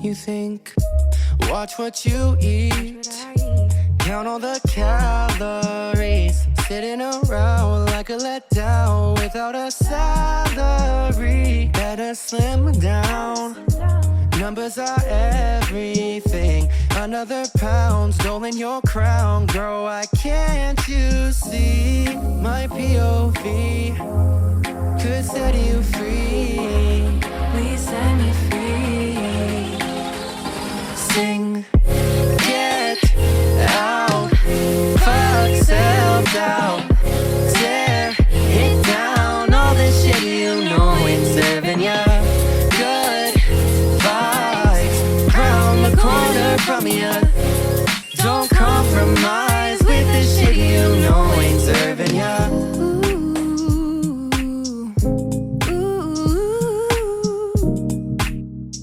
You think, watch what you eat, count all the calories, sitting around like a letdown without a salary. Better slim down, numbers are everything. Another pound stolen your crown. Girl, why can't you see my POV could set you free? Please set me free. Sing, get out, fuck self-doubt, tear it down. All this shit you know ain't serving ya. Good vibes round the corner from ya. Don't compromise with this shit you know ain't serving ya.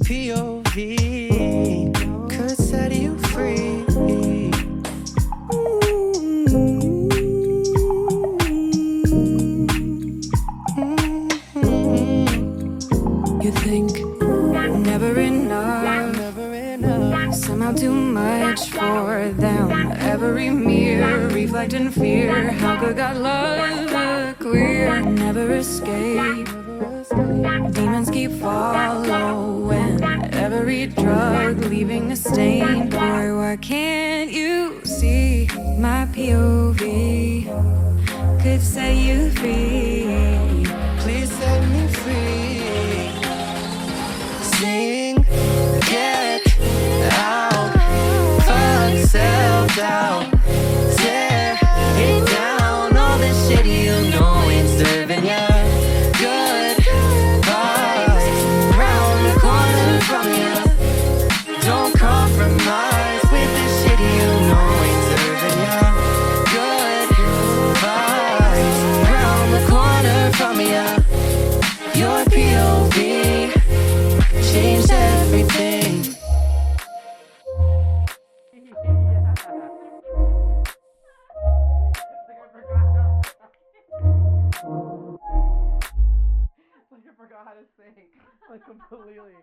POV could set you free. You think never enough, somehow too much for them. Every mirror reflecting fear. How could God love queer? Never escape. Demons keep following. Every drug leaving a stain. Boy, why can't you see my POV could set you free? Please set me free. Sing, get out, fuck self-doubt, tear it down. All this shit you know ain't serving ya. Good vibes round the corner from ya. Don't compromise with this shit you know ain't serving ya. Good vibes round the corner from ya. Your POV changed everything. I forgot how to sing, like completely.